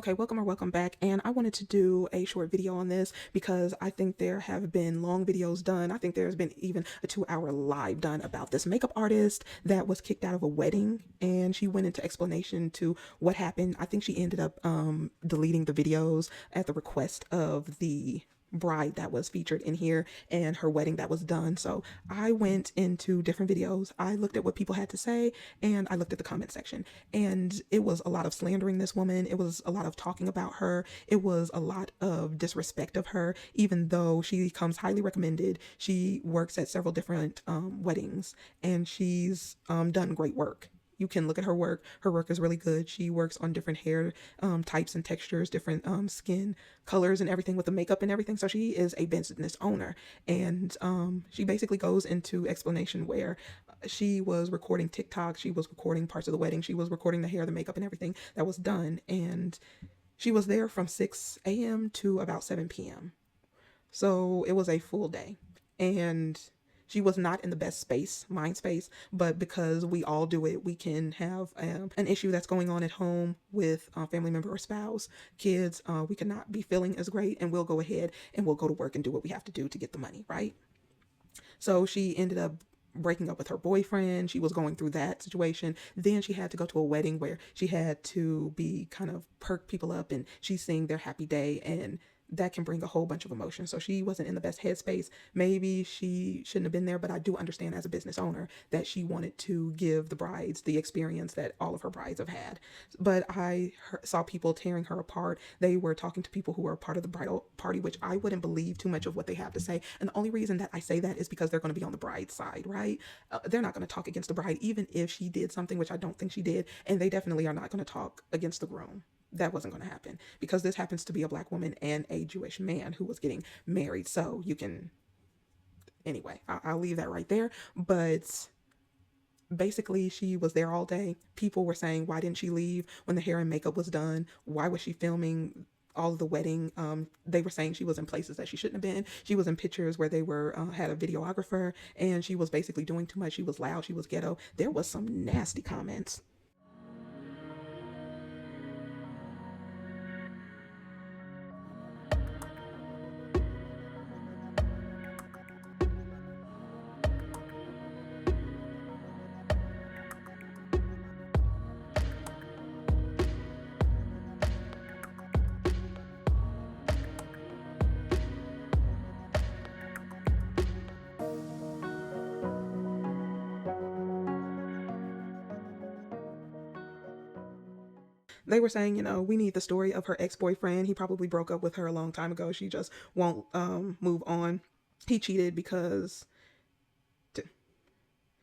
Okay, welcome or welcome back. And I wanted to do a short video on this because I think there have been long videos done. I think there's been even a 2-hour live done about this makeup artist that was kicked out of a wedding, and she went into explanation to what happened. I think she ended up deleting the videos at the request of the bride that was featured in here and her wedding that was done. So I went into different videos. I looked at what people had to say and I looked at the comment section, and it was a lot of slandering this woman. It was a lot of talking about her. It was a lot of disrespect of her, even though she comes highly recommended. She works at several different weddings, and she's done great work. You can look at her work. Her work is really good. She works on different hair types and textures, different skin colors and everything with the makeup and everything. So she is a business owner. And she basically goes into explanation where she was recording TikTok. She was recording parts of the wedding. She was recording the hair, the makeup, and everything that was done. And she was there from 6 a.m. to about 7 p.m. So it was a full day. And she was not in the best mind space, but because we all do it, we can have an issue that's going on at home with a family member or spouse, kids. We cannot be feeling as great, and we'll go ahead and we'll go to work and do what we have to do to get the money, right? So she ended up breaking up with her boyfriend. She was going through that situation. Then she had to go to a wedding where she had to be kind of perk people up, and she's seeing their happy day, and that can bring a whole bunch of emotions. So she wasn't in the best headspace. Maybe she shouldn't have been there, but I do understand as a business owner that she wanted to give the brides the experience that all of her brides have had. But I saw people tearing her apart. They were talking to people who were a part of the bridal party, which I wouldn't believe too much of what they have to say. And the only reason that I say that is because they're going to be on the bride's side, right? They're not going to talk against the bride, even if she did something, which I don't think she did. And they definitely are not going to talk against the groom. That wasn't going to happen because this happens to be a black woman and a Jewish man who was getting married. So you can, anyway, I'll leave that right there. But basically, she was there all day. People were saying, why didn't she leave when the hair and makeup was done? Why was she filming all of the wedding? They were saying she was in places that she shouldn't have been. She was in pictures where they were had a videographer, and she was basically doing too much. She was loud. She was ghetto. There was some nasty comments. They were saying, we need the story of her ex-boyfriend. He probably broke up with her a long time ago. She just won't move on. He cheated because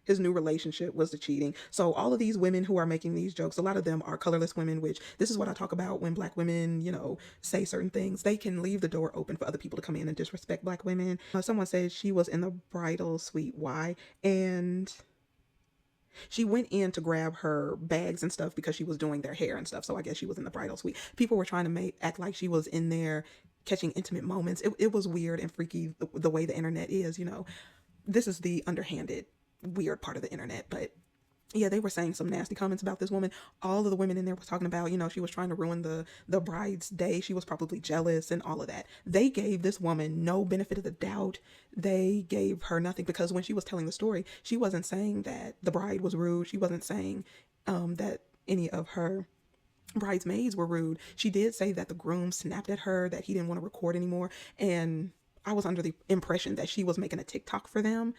his new relationship was the cheating. So all of these women who are making these jokes, a lot of them are colorless women, which this is what I talk about when black women, say certain things. They can leave the door open for other people to come in and disrespect black women. Someone said she was in the bridal suite. Why? And she went in to grab her bags and stuff because she was doing their hair and stuff. So I guess she was in the bridal suite. People were trying to act like she was in there catching intimate moments. It was weird and freaky the way the internet is. This is the underhanded, weird part of the internet. But yeah, they were saying some nasty comments about this woman. All of the women in there were talking about, she was trying to ruin the bride's day. She was probably jealous and all of that. They gave this woman no benefit of the doubt. They gave her nothing because when she was telling the story, she wasn't saying that the bride was rude. She wasn't saying that any of her bridesmaids were rude. She did say that the groom snapped at her, that he didn't want to record anymore. And I was under the impression that she was making a TikTok for them.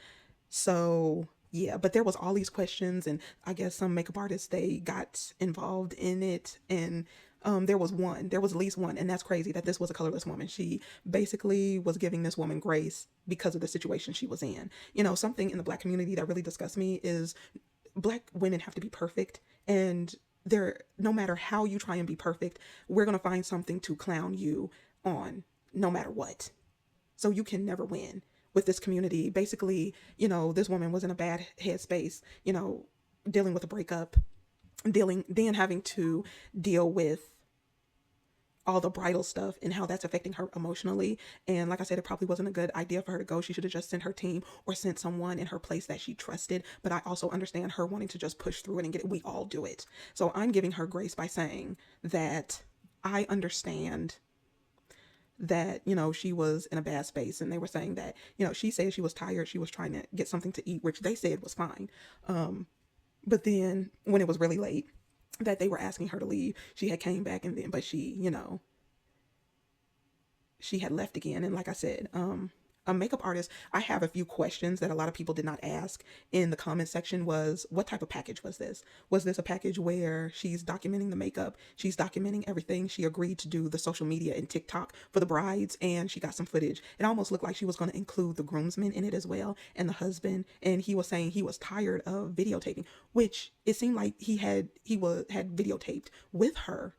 So yeah, but there was all these questions, and I guess some makeup artists, they got involved in it, and there was at least one, and that's crazy that this was a colorless woman. She basically was giving this woman grace because of the situation she was in. Something in the black community that really disgusts me is black women have to be perfect, and no matter how you try and be perfect, we're going to find something to clown you on no matter what. So you can never win with this community. Basically, this woman was in a bad headspace, dealing with a breakup, then having to deal with all the bridal stuff and how that's affecting her emotionally. And like I said, it probably wasn't a good idea for her to go. She should have just sent her team or sent someone in her place that she trusted. But I also understand her wanting to just push through it and get it. We all do it. So I'm giving her grace by saying that I understand that, you know, she was in a bad space, and they were saying that, you know, she said she was tired, she was trying to get something to eat, which they said was fine. But then when it was really late, that they were asking her to leave, she had came back, and then, but she, you know, she had left again. And like I said, a makeup artist, I have a few questions that a lot of people did not ask in the comment section. Was, what type of package was this? Was this a package where she's documenting the makeup, she's documenting everything, she agreed to do the social media and TikTok for the brides, and she got some footage? It almost looked like she was going to include the groomsmen in it as well, and the husband, and he was saying he was tired of videotaping, which it seemed like had videotaped with her.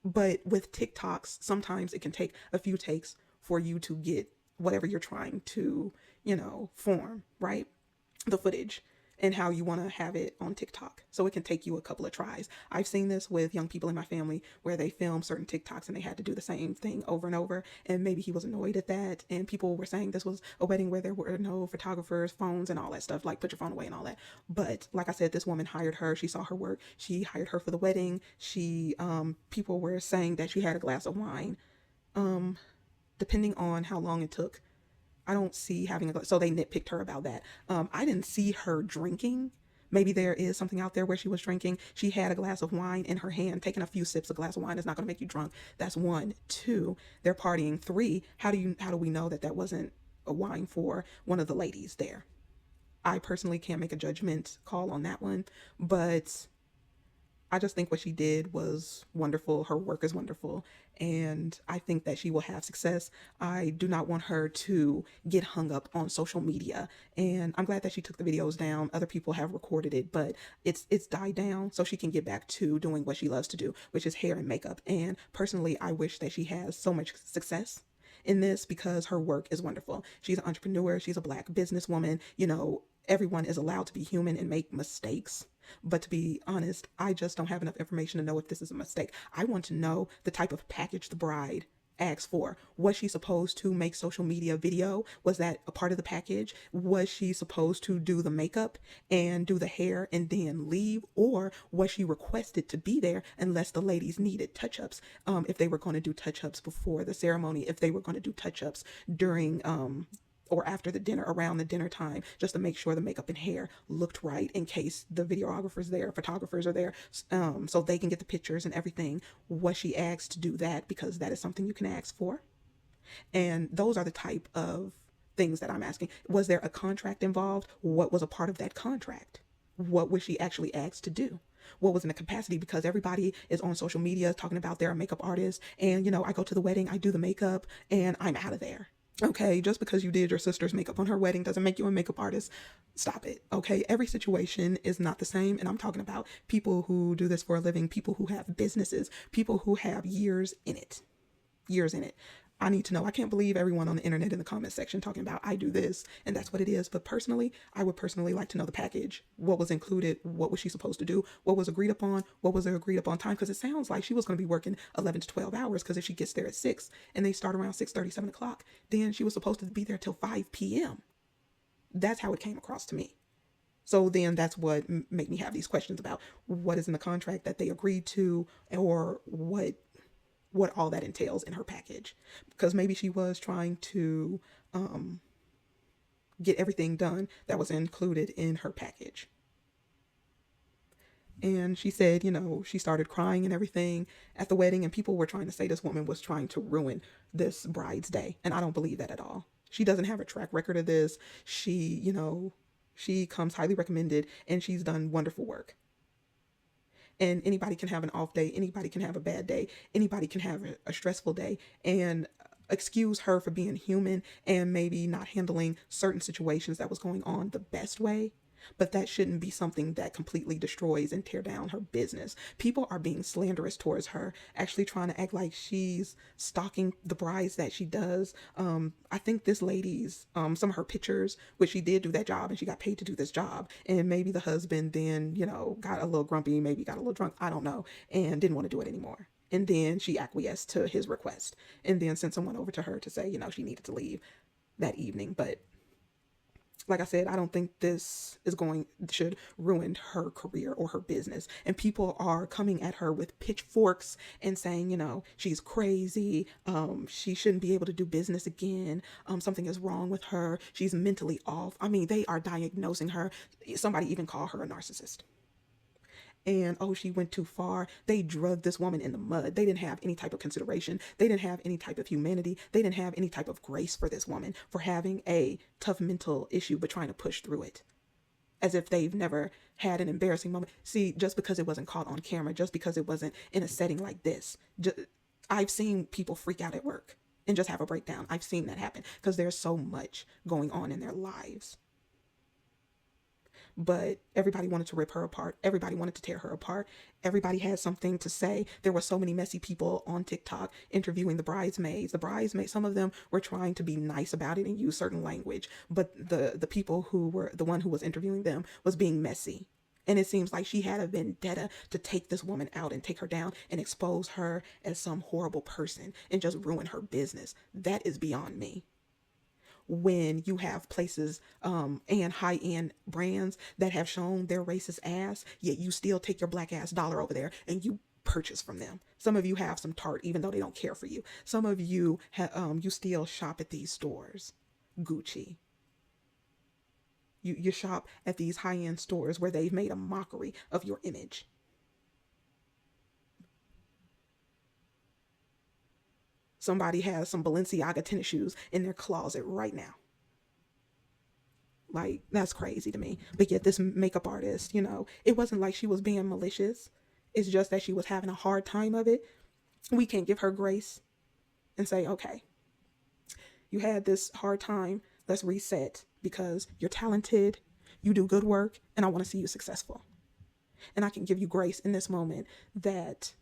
But with TikToks, sometimes it can take a few takes for you to get whatever you're trying to, you know, form, right? The footage and how you want to have it on TikTok. So it can take you a couple of tries. I've seen this with young people in my family where they film certain TikToks and they had to do the same thing over and over. And maybe he was annoyed at that. And people were saying this was a wedding where there were no photographers, phones, and all that stuff, like put your phone away and all that. But like I said, this woman hired her. She saw her work. She hired her for the wedding. People were saying that she had a glass of wine. Depending on how long it took, I don't see having a glass. So they nitpicked her about that. I didn't see her drinking. Maybe there is something out there where she was drinking. She had a glass of wine in her hand. Taking a few sips of glass of wine is not going to make you drunk. That's one. Two, they're partying. Three, how do we know that that wasn't a wine for one of the ladies there? I personally can't make a judgment call on that one, but I just think what she did was wonderful. Her work is wonderful, and I think that she will have success. I do not want her to get hung up on social media, and I'm glad that she took the videos down. Other people have recorded it, but it's died down so she can get back to doing what she loves to do, which is hair and makeup. And personally, I wish that she has so much success in this because her work is wonderful. She's an entrepreneur. She's a Black businesswoman. You know, everyone is allowed to be human and make mistakes. But to be honest, I just don't have enough information to know if this is a mistake. I want to know the type of package the bride asked for. Was she supposed to make social media video? Was that a part of the package? Was she supposed to do the makeup and do the hair and then leave? Or was she requested to be there unless the ladies needed touch-ups? If they were going to do touch-ups before the ceremony, if they were going to do touch-ups during or after the dinner, around the dinner time, just to make sure the makeup and hair looked right in case the videographers there, photographers are there, so they can get the pictures and everything. Was she asked to do that? Because that is something you can ask for. And those are the type of things that I'm asking. Was there a contract involved? What was a part of that contract? What was she actually asked to do? What was in the capacity? Because everybody is on social media talking about they're a makeup artist, and, you know, I go to the wedding, I do the makeup, and I'm out of there. Okay, just because you did your sister's makeup on her wedding doesn't make you a makeup artist. Stop it. Okay, every situation is not the same. And I'm talking about people who do this for a living, people who have businesses, people who have years in it. Years in it. I need to know. I can't believe everyone on the internet in the comment section talking about I do this and that's what it is. But personally, I would personally like to know the package. What was included? What was she supposed to do? What was agreed upon? What was the agreed upon time? Because it sounds like she was going to be working 11 to 12 hours, because if she gets there at 6 and they start around 6:30, 7 o'clock, then she was supposed to be there till 5 p.m. That's how it came across to me. So then that's what made me have these questions about what is in the contract that they agreed to, or what all that entails in her package. Because maybe she was trying to get everything done that was included in her package. And she said, you know, she started crying and everything at the wedding, and people were trying to say this woman was trying to ruin this bride's day. And I don't believe that at all. She doesn't have a track record of this. She, you know, she comes highly recommended, and she's done wonderful work. And anybody can have an off day. Anybody can have a bad day. Anybody can have a stressful day. And excuse her for being human and maybe not handling certain situations that was going on the best way. But that shouldn't be something that completely destroys and tear down her business. People are being slanderous towards her, actually trying to act like she's stalking the brides that she does. I think this lady's, some of her pictures, which she did do that job and she got paid to do this job. And maybe the husband then, you know, got a little grumpy, maybe got a little drunk, I don't know, and didn't want to do it anymore. And then she acquiesced to his request and then sent someone over to her to say, you know, she needed to leave that evening. But like I said, I don't think this should ruin her career or her business. And people are coming at her with pitchforks and saying, you know, she's crazy. She shouldn't be able to do business again. Something is wrong with her. She's mentally off. I mean, they are diagnosing her. Somebody even called her a narcissist. And oh, she went too far. They drugged this woman in the mud. They didn't have any type of consideration. They didn't have any type of humanity. They didn't have any type of grace for this woman for having a tough mental issue but trying to push through it, as if they've never had an embarrassing moment. See, just because it wasn't caught on camera, just because it wasn't in a setting like this, I've seen people freak out at work and just have a breakdown. I've seen that happen because there's so much going on in their lives. But everybody wanted to rip her apart. Everybody wanted to tear her apart. Everybody had something to say. There were so many messy people on TikTok interviewing the bridesmaids. The bridesmaids, some of them were trying to be nice about it and use certain language, but the people who were the one who was interviewing them was being messy. And it seems like she had a vendetta to take this woman out and take her down and expose her as some horrible person and just ruin her business. That is beyond me. When you have places and high-end brands that have shown their racist ass, yet you still take your black ass dollar over there and you purchase from them. Some of you have some Tarte even though they don't care for you. Some of you you still shop at these stores. Gucci. You shop at these high-end stores where they've made a mockery of your image. Somebody has some Balenciaga tennis shoes in their closet right now. Like, that's crazy to me. But yet this makeup artist, you know, it wasn't like she was being malicious. It's just that she was having a hard time of it. We can't give her grace and say, okay, you had this hard time. Let's reset because you're talented. You do good work and I want to see you successful. And I can give you grace in this moment that,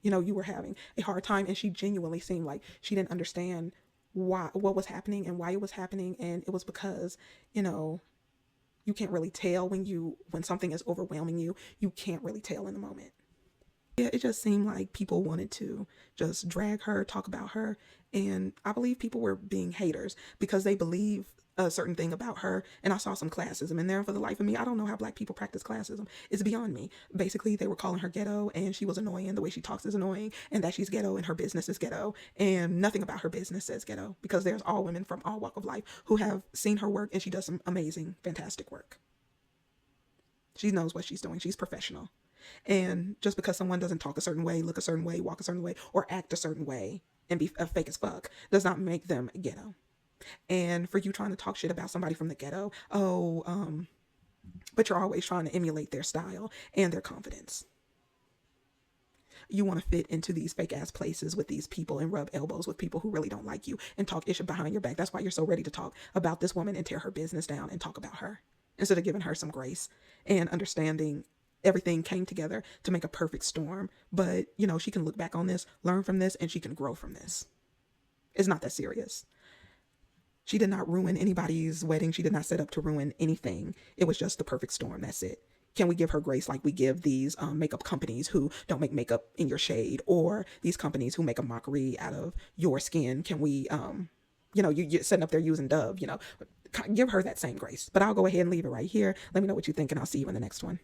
you know, you were having a hard time. And she genuinely seemed like she didn't understand what was happening and why it was happening. And it was because, you know, you can't really tell when something is overwhelming you. You can't really tell in the moment. Yeah, it just seemed like people wanted to just drag her, talk about her. And I believe people were being haters because they believe a certain thing about her. And I saw some classism in there. For the life of me, I don't know how black people practice classism. It's beyond me. Basically, they were calling her ghetto and she was annoying. The way she talks is annoying and that she's ghetto and her business is ghetto. And nothing about her business says ghetto because there's all women from all walk of life who have seen her work and she does some amazing, fantastic work. She knows what she's doing. She's professional. And just because someone doesn't talk a certain way, look a certain way, walk a certain way, or act a certain way and be fake as fuck does not make them ghetto. And for you trying to talk shit about somebody from the ghetto, but you're always trying to emulate their style and their confidence. You want to fit into these fake ass places with these people and rub elbows with people who really don't like you and talk ish behind your back. That's why you're so ready to talk about this woman and tear her business down and talk about her instead of giving her some grace and understanding. Everything came together to make a perfect storm. But, you know, she can look back on this, learn from this, and she can grow from this. It's not that serious. She did not ruin anybody's wedding. She did not set up to ruin anything. It was just the perfect storm. That's it. Can we give her grace like we give these makeup companies who don't make makeup in your shade, or these companies who make a mockery out of your skin? Can we, you know, you're setting up there using Dove, you know, give her that same grace. But I'll go ahead and leave it right here. Let me know what you think and I'll see you in the next one.